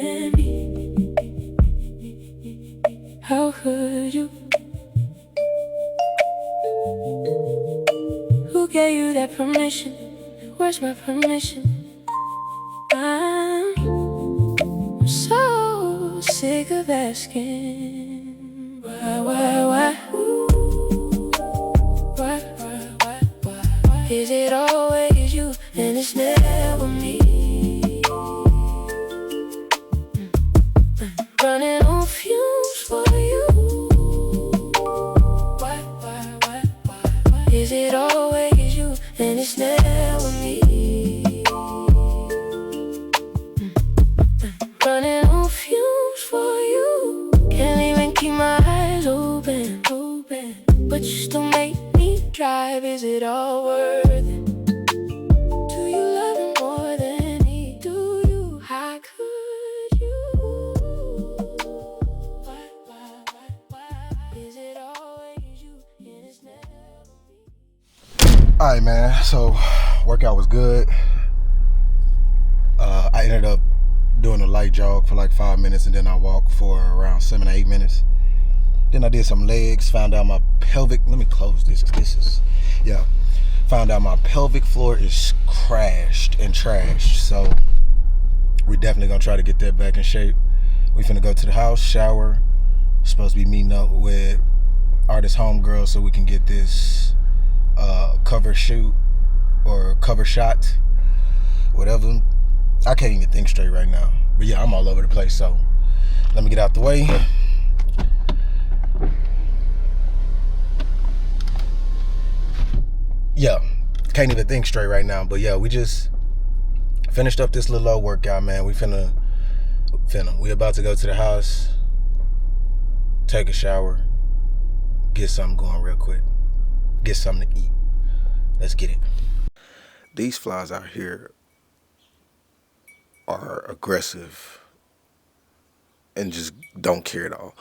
than me. How could you? Who gave you that permission? Where's my permission? I'm so sick of asking why, why? Why? Is it always you and it's never me? Running on fumes for you. Why? Is it always you and it's never me? Running on fumes for you. Can't even keep my eyes open. But you still make me drive. Is it all worth it? Do you love him more than he? Do you? How could you? Why? Is it always you and it's never me? Alright, man, so workout was good. I ended up doing a light jog for like 5 minutes, and then I walked for around 7 or 8 minutes. Then I did some legs, found out my pelvic, let me close this, found out my pelvic floor is crashed and trashed. So we definitely gonna try to get that back in shape. We finna go to the house, shower. Supposed to be meeting up with artist homegirl so we can get this cover shoot or cover shot, whatever. I can't even think straight right now. But yeah, I'm all over the place, so let me get out the way. Yeah, can't even think straight right now. But yeah, we just finished up this little old workout, man. We about to go to the house, take a shower, get something going real quick, get something to eat. Let's get it. These flies out here are aggressive and just don't care at all.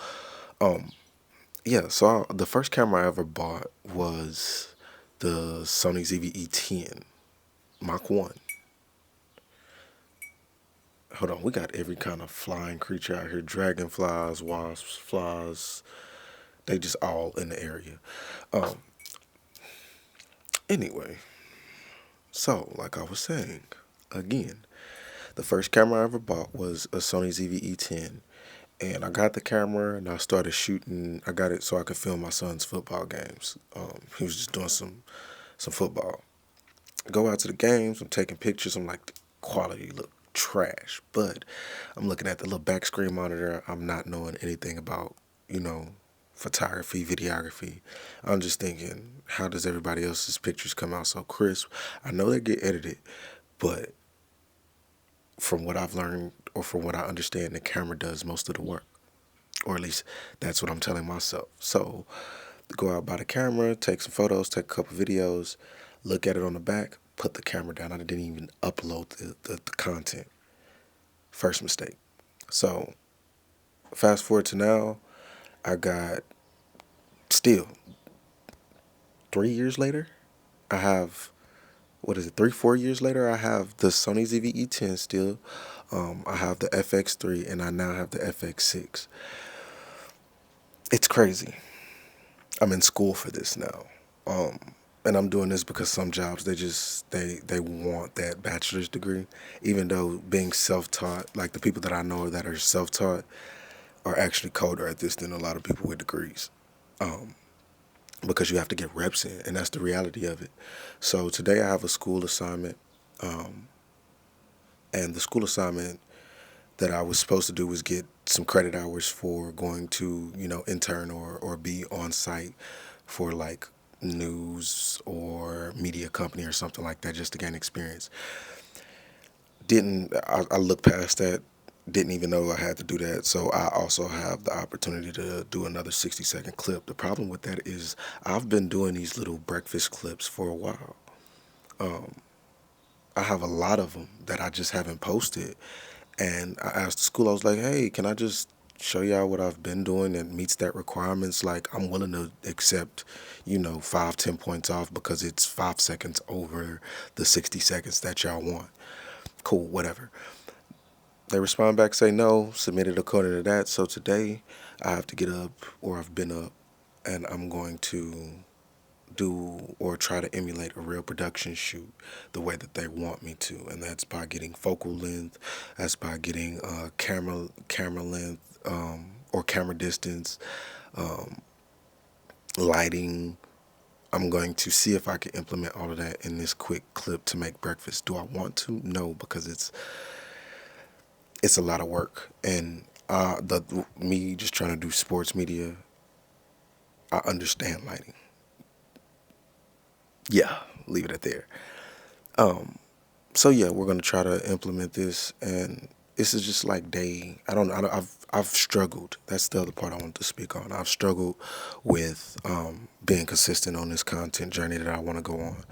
So the first camera I ever bought was the Sony ZV-E10 Mach 1. Hold on, we got every kind of flying creature out here. Dragonflies, wasps, flies. They just all in the area. Anyway, so like I was saying, again, the first camera I ever bought was a Sony ZV-E10. And I got the camera and I started shooting. I got it so I could film my son's football games. He was just doing some football. Go out to the games, I'm taking pictures. I'm like, the quality look trash. But I'm looking at the little back screen monitor. I'm not knowing anything about, photography, videography. I'm just thinking, how does everybody else's pictures come out so crisp? I know they get edited, but from what I've learned or from what I understand, the camera does most of the work. Or at least that's what I'm telling myself. So go out, buy the camera, take some photos, take a couple videos, look at it on the back, put the camera down. I didn't even upload the content. First mistake. So fast forward to now, I got still 3 years later, I have, 4 years later, I have the Sony ZV-E10 still. I have the FX3 and I now have the FX6. It's crazy. I'm in school for this now. And I'm doing this because some jobs, they want that bachelor's degree, even though being self-taught, like the people that I know that are self-taught are actually colder at this than a lot of people with degrees. Because you have to get reps in, and that's the reality of it. So today I have a school assignment, and the school assignment that I was supposed to do was get some credit hours for going to, intern or be on site for like news or media company or something like that, just to gain experience. I looked past that, didn't even know I had to do that. So I also have the opportunity to do another 60-second clip. The problem with that is I've been doing these little breakfast clips for a while. I have a lot of them that I just haven't posted. And I asked the school, I was like, hey, can I just show y'all what I've been doing that meets that requirements? Like, I'm willing to accept, 5-10 points off because it's 5 seconds over the 60 seconds that y'all want. Cool, whatever. They respond back, say no, submitted according to that. So today I have to get up, or I've been up, and I'm going to do or try to emulate a real production shoot the way that they want me to, and that's by getting focal length, that's by getting camera length, or camera distance, lighting. I'm going to see if I can implement all of that in this quick clip to make breakfast. Do I want to? No, because it's a lot of work, and the me just trying to do sports media, I understand lighting. Yeah, leave it at there. So yeah, we're gonna try to implement this, and this is just like day. I don't know. I've struggled. That's the other part I want to speak on. I've struggled with being consistent on this content journey that I want to go on.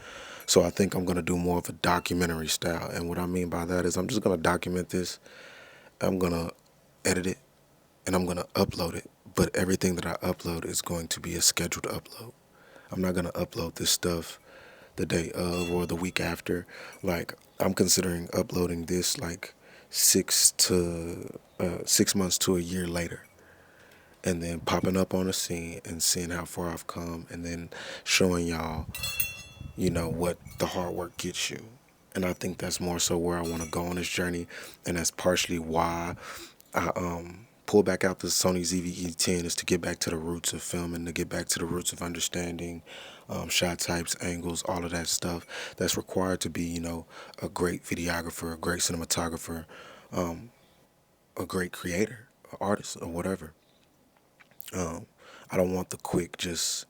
So I think I'm gonna do more of a documentary style, and what I mean by that is I'm just gonna document this. I'm gonna edit it, and I'm gonna upload it. But everything that I upload is going to be a scheduled upload. I'm not gonna upload this stuff the day of or the week after. Like, I'm considering uploading this like 6 months to a year later, and then popping up on the scene and seeing how far I've come, and then showing y'all, what the hard work gets you. And I think that's more so where I want to go on this journey, and that's partially why I pull back out the Sony ZV-E10, is to get back to the roots of filming, to get back to the roots of understanding shot types, angles, all of that stuff that's required to be, a great videographer, a great cinematographer, a great creator, an artist, or whatever. I don't want the quick just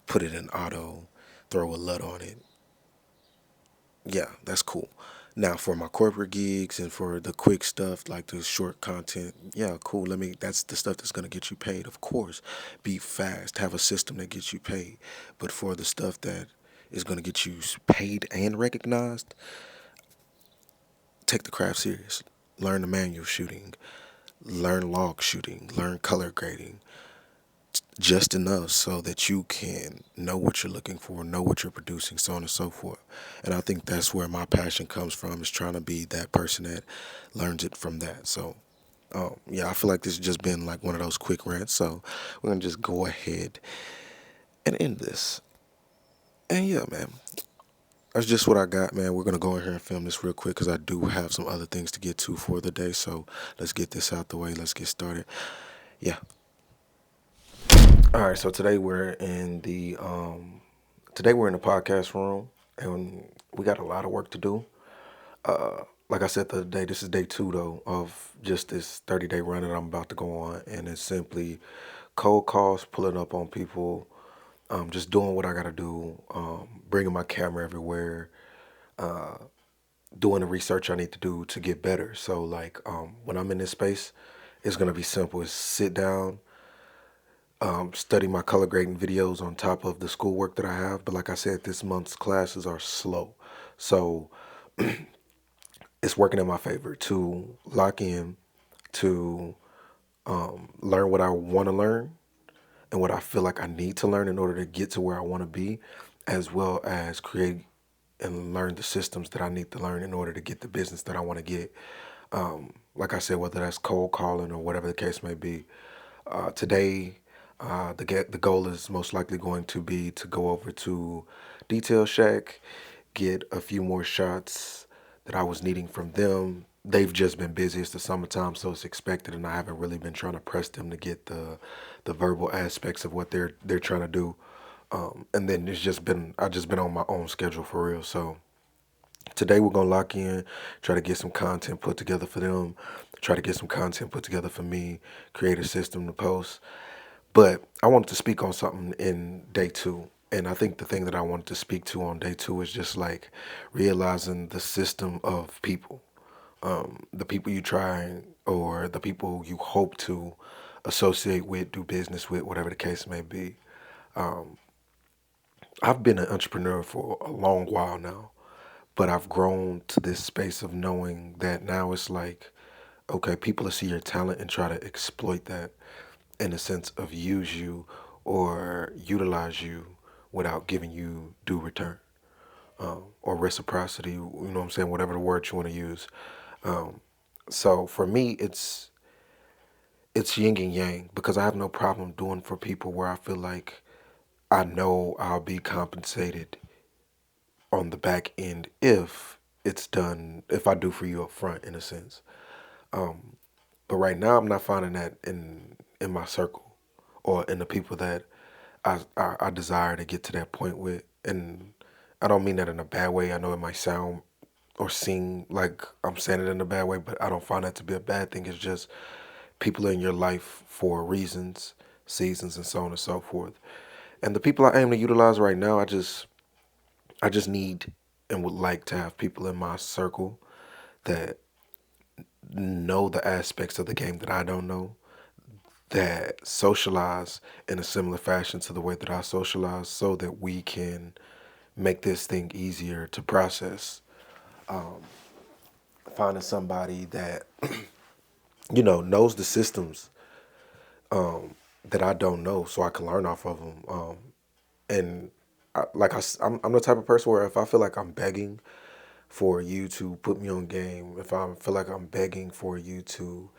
put it in auto, throw a LUT on it. Yeah, that's cool. Now for my corporate gigs and for the quick stuff like the short content, yeah, cool. That's the stuff that's gonna get you paid, of course. Be fast, have a system that gets you paid. But for the stuff that is gonna get you paid and recognized, take the craft serious. Learn the manual shooting, learn log shooting, learn color grading, just enough so that you can know what you're looking for, know what you're producing, so on and so forth. And I think that's where my passion comes from, is trying to be that person that learns it from that. So, yeah, I feel like this has just been like one of those quick rants. So we're going to just go ahead and end this. And yeah, man, that's just what I got, man. We're going to go in here and film this real quick because I do have some other things to get to for the day. So let's get this out the way. Let's get started. Yeah. All right, so today we're in the podcast room, and we got a lot of work to do. Like I said the other day, this is day 2 though of just this 30-day run that I'm about to go on, and it's simply cold calls, pulling up on people, just doing what I gotta do, bringing my camera everywhere, doing the research I need to do to get better. So like, when I'm in this space, it's gonna be simple. It's sit down, study my color grading videos on top of the schoolwork that I have. But like I said, this month's classes are slow. So it's working in my favor to lock in, to learn what I want to learn and what I feel like I need to learn in order to get to where I want to be, as well as create and learn the systems that I need to learn in order to get the business that I want to get. Like I said, whether that's cold calling or whatever the case may be. Today, the goal is most likely going to be to go over to Detail Shack, get a few more shots that I was needing from them. They've just been busy. It's the summertime, so it's expected, and I haven't really been trying to press them to get the verbal aspects of what they're trying to do. And then I've just been on my own schedule for real. So today we're gonna lock in, try to get some content put together for them, try to get some content put together for me, create a system to post. But I wanted to speak on something in day 2. And I think the thing that I wanted to speak to on day 2 is just like realizing the system of people, the people you try or the people you hope to associate with, do business with, whatever the case may be. I've been an entrepreneur for a long while now, but I've grown to this space of knowing that now it's like, okay, people will see your talent and try to exploit that in a sense of use you or utilize you without giving you due return, or reciprocity, you know what I'm saying, whatever the word you want to use. So for me, it's yin and yang because I have no problem doing for people where I feel like I know I'll be compensated on the back end if it's done, if I do for you up front in a sense. Um, but right now I'm not finding that in my circle or in the people that I desire to get to that point with. And I don't mean that in a bad way. I know it might sound or seem like I'm saying it in a bad way, but I don't find that to be a bad thing. It's just people in your life for reasons, seasons, and so on and so forth. And the people I aim to utilize right now, I just need and would like to have people in my circle that know the aspects of the game that I don't know, that socialize in a similar fashion to the way that I socialize so that we can make this thing easier to process. Um, Finding somebody that, knows the systems that I don't know so I can learn off of them. And I'm the type of person where if I feel like I'm begging for you to put me on game, if I feel like I'm begging for you to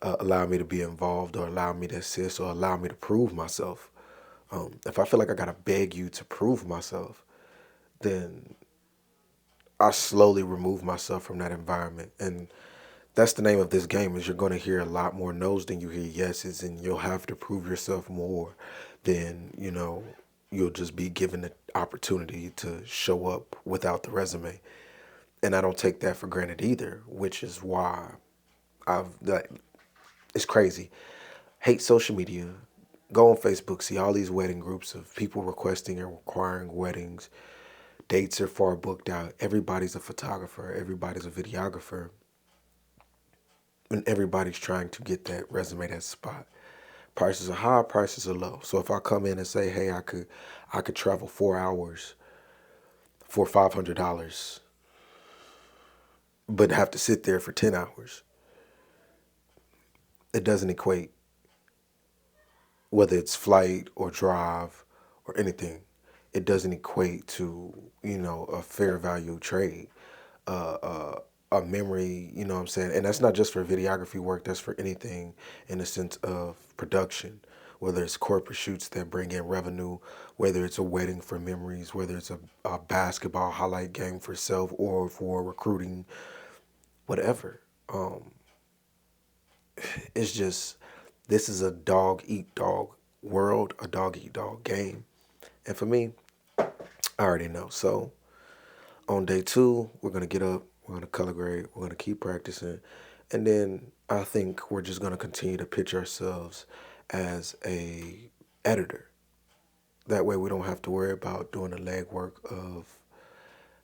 allow me to be involved or allow me to assist or allow me to prove myself, if I feel like I gotta beg you to prove myself, then I slowly remove myself from that environment. And that's the name of this game is you're going to hear a lot more no's than you hear yeses, and you'll have to prove yourself more than, you'll just be given the opportunity to show up without the resume. And I don't take that for granted either, which is why it's crazy. Hate social media. Go on Facebook, see all these wedding groups of people requesting and requiring weddings. Dates are far booked out. Everybody's a photographer, everybody's a videographer, and everybody's trying to get that resume, that spot. Prices are high, prices are low. So if I come in and say, hey, I could travel 4 hours for $500, but have to sit there for 10 hours, it doesn't equate, whether it's flight or drive or anything. It doesn't equate to, a fair value trade, a memory, you know what I'm saying? And that's not just for videography work, that's for anything in the sense of production, whether it's corporate shoots that bring in revenue, whether it's a wedding for memories, whether it's a basketball highlight game for self or for recruiting, whatever. Um, it's just, this is a dog eat dog world, a dog eat dog game. And for me, I already know. So on day two, we're gonna get up, we're gonna color grade, we're gonna keep practicing, and then I think we're just gonna continue to pitch ourselves as a editor. That way, we don't have to worry about doing the legwork of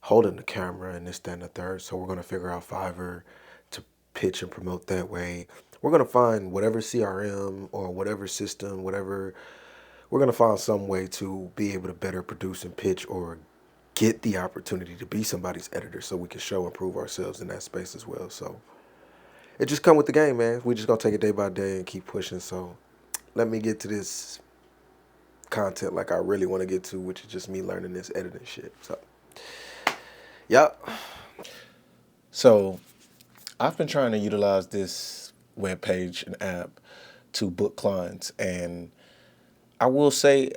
holding the camera and this, that, and the third. So we're gonna figure out Fiverr to pitch and promote that way. We're gonna find whatever CRM or whatever system, whatever. We're gonna find some way to be able to better produce and pitch or get the opportunity to be somebody's editor so we can show and prove ourselves in that space as well. So it just come with the game, man. We just gonna take it day by day and keep pushing. So let me get to this content like I really want to get to, which is just me learning this editing shit. So yep. So I've been trying to utilize this web page and app to book clients, and I will say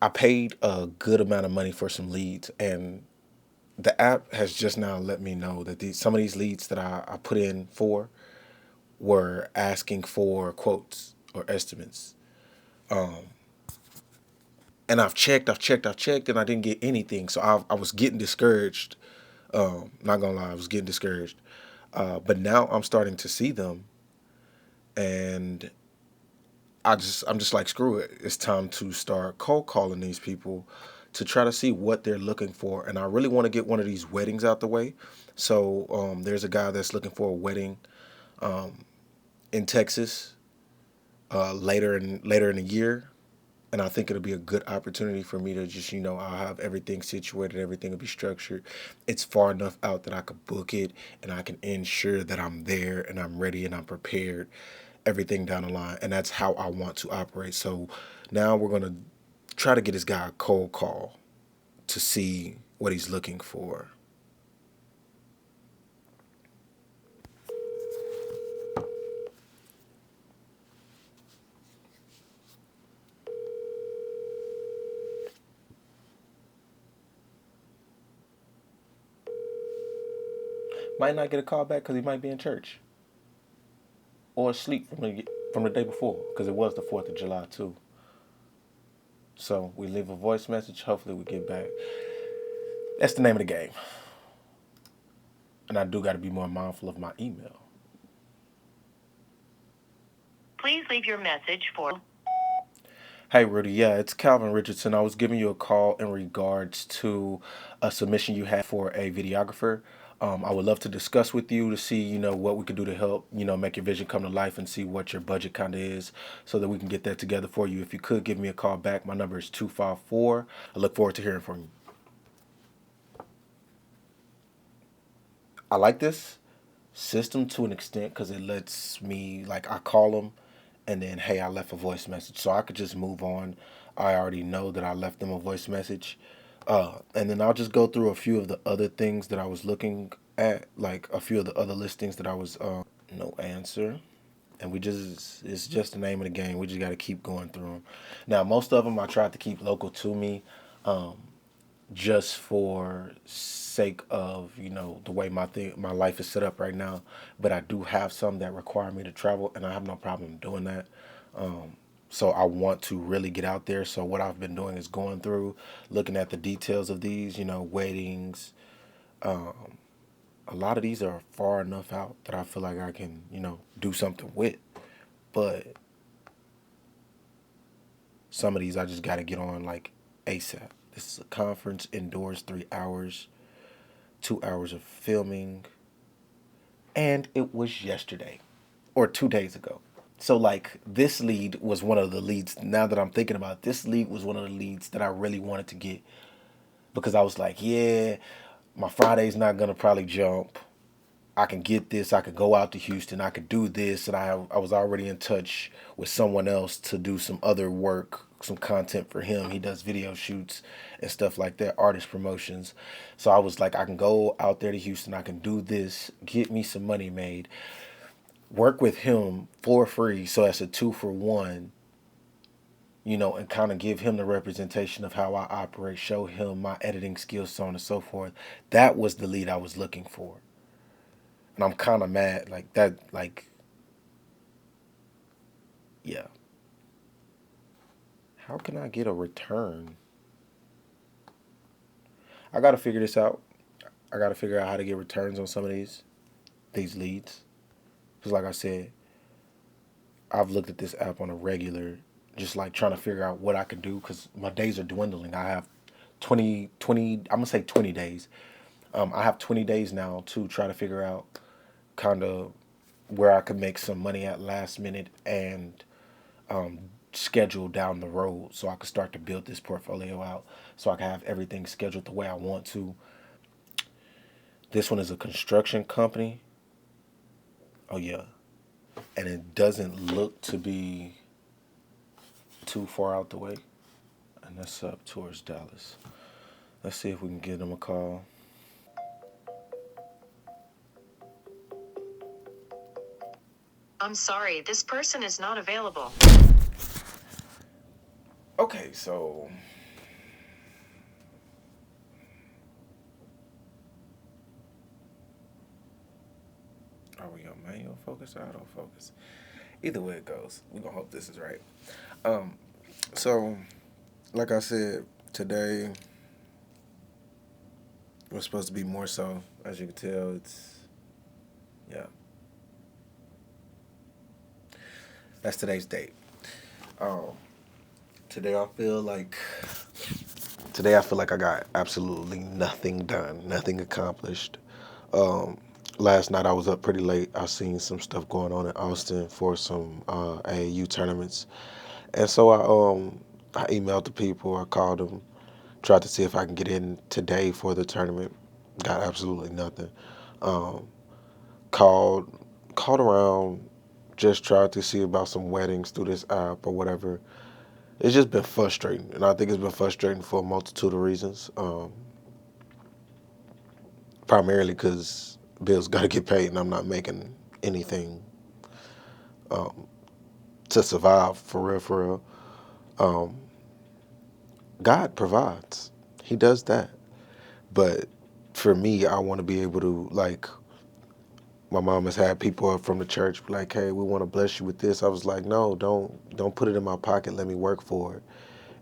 I paid a good amount of money for some leads, and the app has just now let me know that some of these leads that I put in for were asking for quotes or estimates. And I've checked, and I didn't get anything. So I was getting discouraged. Not gonna lie, I was getting discouraged. But now I'm starting to see them, and I'm just like, screw it. It's time to start cold calling these people to try to see what they're looking for. And I really want to get one of these weddings out the way. So there's a guy that's looking for a wedding in Texas later in the year, and I think it'll be a good opportunity for me to just, I'll have everything situated, everything will be structured. It's far enough out that I could book it and I can ensure that I'm there and I'm ready and I'm prepared, everything down the line. And that's how I want to operate. So now we're going to try to get this guy a cold call to see what he's looking for. Might not get a call back because he might be in church or asleep from the day before, because it was the 4th of July too. So we leave a voice message. Hopefully we get back. That's the name of the game. And I do got to be more mindful of my email. Please leave your message for... Hey, Rudy. Yeah, it's Calvin Richardson. I was giving you a call in regards to a submission you had for a videographer. I would love to discuss with you to see, what we could do to help, make your vision come to life and see what your budget kind of is so that we can get that together for you. If you could give me a call back, my number is 254. I look forward to hearing from you. I like this system to an extent because it lets me, like, I call them and then, hey, I left a voice message. So I could just move on. I already know that I left them a voice message. And then I'll just go through a few of the other things that I was looking at, like a few of the other listings that I was, no answer. And it's just the name of the game. We just got to keep going through them. Now, most of them I tried to keep local to me. Just for sake of the way my life is set up right now, but I do have some that require me to travel, and I have no problem doing that. So I want to really get out there. So what I've been doing is going through, looking at the details of these, weddings. A lot of these are far enough out that I feel like I can do something with, but some of these I just got to get on like ASAP. This is a conference indoors, 3 hours, 2 hours of filming. And it was yesterday or 2 days ago. So, like, this lead was one of the leads. Now that I'm thinking about it, this lead was one of the leads that I really wanted to get because I was like, yeah, my Friday's not going to probably jump. I can get this. I could go out to Houston. I could do this. And I was already in touch with someone else to do some other work, some content for him. He does video shoots and stuff like that, artist promotions. So I was like, I can go out there to Houston. I can do this, get me some money made, work with him for free. So that's a 2-for-1, and kind of give him the representation of how I operate, show him my editing skills, so on and so forth. That was the lead I was looking for. And I'm kind of mad, like that, like, yeah. How can I get a return? I got to figure this out. I got to figure out how to get returns on some of these leads. Because like I said, I've looked at this app on a regular, just like trying to figure out what I could do because my days are dwindling. I have 20, I'm going to say 20 days. I have 20 days now to try to figure out kind of where I could make some money at last minute and schedule down the road so I could start to build this portfolio out so I can have everything scheduled the way I want to. This one is a construction company. Oh, yeah. And it doesn't look to be too far out the way. And that's up towards Dallas. Let's see if we can give them a call. I'm sorry, this person is not available. Okay, so are we on manual focus or autofocus? Either way it goes, we're gonna hope this is right. So like I said, today was supposed to be more so. As you can tell, yeah. That's today's date. Today I feel like I got absolutely nothing done, nothing accomplished. Last night I was up pretty late. I seen some stuff going on in Austin for some AAU tournaments, and so I emailed the people. I called them, tried to see if I can get in today for the tournament. Got absolutely nothing. Um, called around, just tried to see about some weddings through this app or whatever. It's just been frustrating, and I think it's been frustrating for a multitude of reasons. Primarily because bills got to get paid, and I'm not making anything to survive for real. For real, God provides; He does that. But for me, I want to be able to like my mom has had people up from the church be like, "Hey, we want to bless you with this." I was like, "No, don't put it in my pocket. Let me work for it."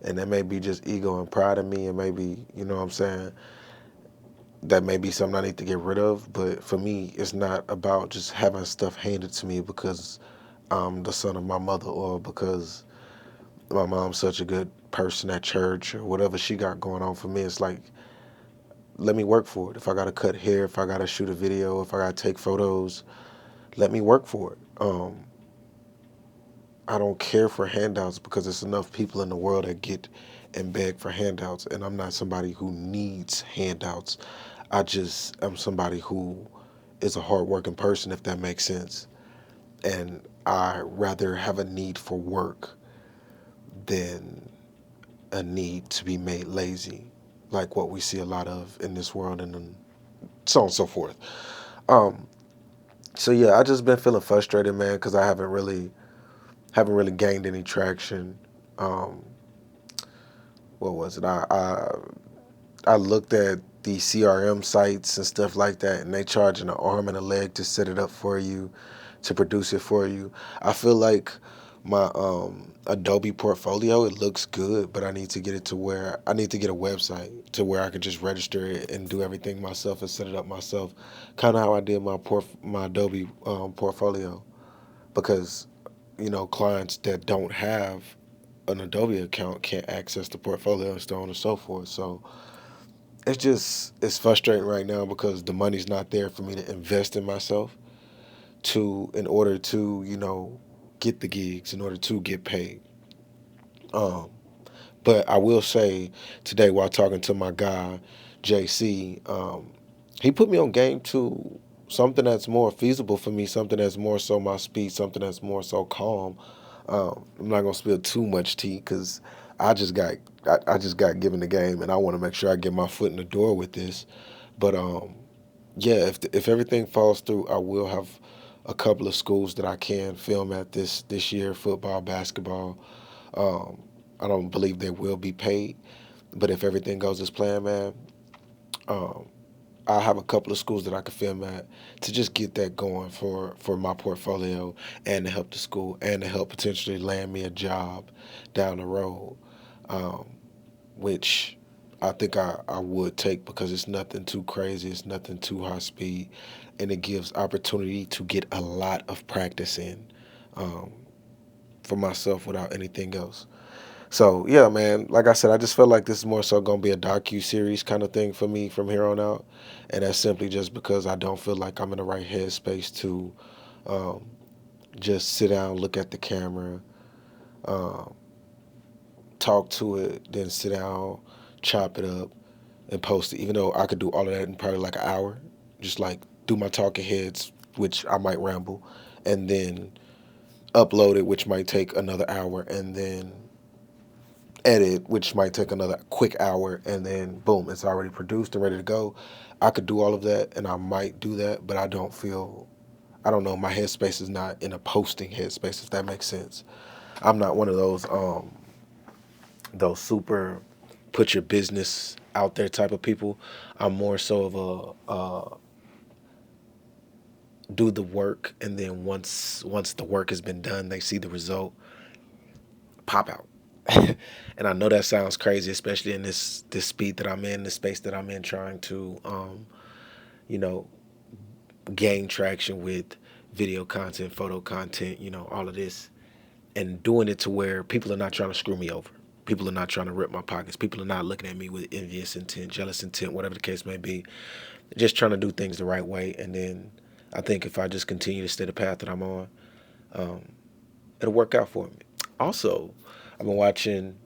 And that may be just ego and pride in me, and maybe, you know what I'm saying, that may be something I need to get rid of. But for me, it's not about just having stuff handed to me because I'm the son of my mother, or because my mom's such a good person at church, or whatever she got going on. For me, it's like, let me work for it. If I gotta cut hair, if I gotta shoot a video, if I gotta take photos, let me work for it. I don't care for handouts because there's enough people in the world that get and beg for handouts, and I'm not somebody who needs handouts. I just am somebody who is a hardworking person, if that makes sense. And I rather have a need for work than a need to be made lazy, like what we see a lot of in this world, and then so on and so forth. Um, so yeah, I just been feeling frustrated, man, because I haven't really gained any traction. Um, what was it? I looked at the CRM sites and stuff like that, and they charging an arm and a leg to set it up for you, to produce it for you. I feel like my Adobe portfolio, it looks good, but I need to get it to where I need to get a website to where I can just register it and do everything myself and set it up myself, kind of how I did my Adobe portfolio. Because clients that don't have an Adobe account can't access the portfolio and so on and so forth. So it's frustrating right now because the money's not there for me to invest in myself in order to get the gigs, in order to get paid. Um, but I will say today, while talking to my guy JC, he put me on game to something that's more feasible for me, something that's more so my speed, something that's more so calm. I'm not gonna spill too much tea because I just got I just got given the game, and I want to make sure I get my foot in the door with this. But yeah, if everything falls through, I will have a couple of schools that I can film at this year: football, basketball. Um, I don't believe they will be paid, but if everything goes as planned, man, um, I have a couple of schools that I could film at to just get that going for my portfolio, and to help the school, and to help potentially land me a job down the road, um, which I think I would take because it's nothing too crazy, it's nothing too high speed, and it gives opportunity to get a lot of practice in, um, for myself without anything else. So yeah, man. Like I said, I just feel like this is more so gonna be a docu series kind of thing for me from here on out, and that's simply just because I don't feel like I'm in the right headspace to um, just sit down, look at the camera, um, talk to it, then sit down, chop it up, and post it. Even though I could do all of that in probably like an hour, just like do my talking heads, which I might ramble, and then upload it, which might take another hour, and then edit, which might take another quick hour, and then boom, it's already produced and ready to go. I could do all of that, and I might do that, but I don't know, my headspace is not in a posting headspace, if that makes sense. I'm not one of those super put your business out there type of people. I'm more so of a do the work, and then once the work has been done, they see the result, pop out. And I know that sounds crazy, especially in this speed that I'm in, the space that I'm in, trying to you know, gain traction with video content, photo content, all of this, and doing it to where people are not trying to screw me over. People are not trying to rip my pockets. People are not looking at me with envious intent, jealous intent, whatever the case may be. Just trying to do things the right way. And then I think if I just continue to stay the path that I'm on, um, it'll work out for me. Also, I've been watching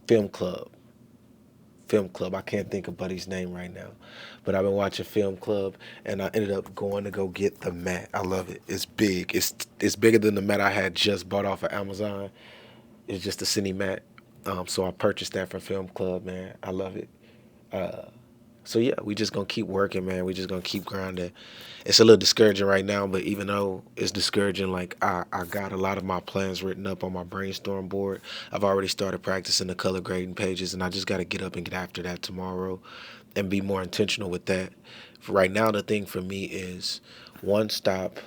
Film Club. Film Club. I can't think of Buddy's name right now, but I've been watching Film Club, and I ended up going to go get the mat. I love it. It's big. It's bigger than the mat I had just bought off of Amazon. It's just a cine mat. So I purchased that from Film Club, man. I love it. So yeah, we just gonna keep working, man. We just gonna keep grinding. It's a little discouraging right now, but even though it's discouraging, like I got a lot of my plans written up on my brainstorm board. I've already started practicing the color grading pages, and I just got to get up and get after that tomorrow, and be more intentional with that. For right now, the thing for me is one, stop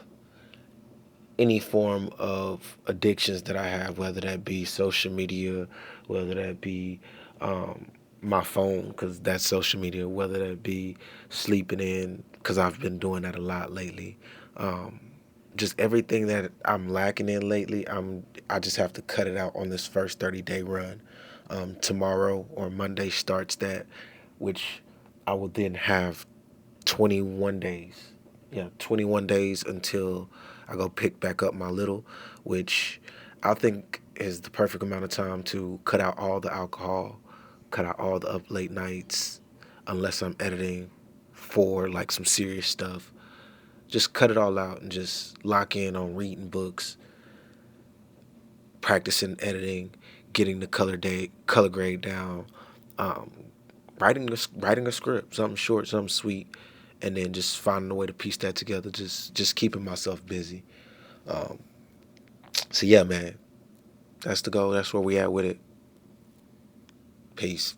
any form of addictions that I have, whether that be social media, whether that be my phone, because that's social media, whether that be sleeping in, because I've been doing that a lot lately. Um, just everything that I'm lacking in lately, I just have to cut it out on this first 30-day run. Tomorrow or Monday starts that, which I will then have 21 days. Yeah, 21 days until I go pick back up my little, which I think is the perfect amount of time to cut out all the alcohol, cut out all the up late nights, unless I'm editing for like some serious stuff. Just cut it all out and just lock in on reading books, practicing editing, getting the color grade down, um, writing a script, something short, something sweet, and then just finding a way to piece that together. Just keeping myself busy. Um, so yeah, man, that's the goal. That's where we at with it. Peace.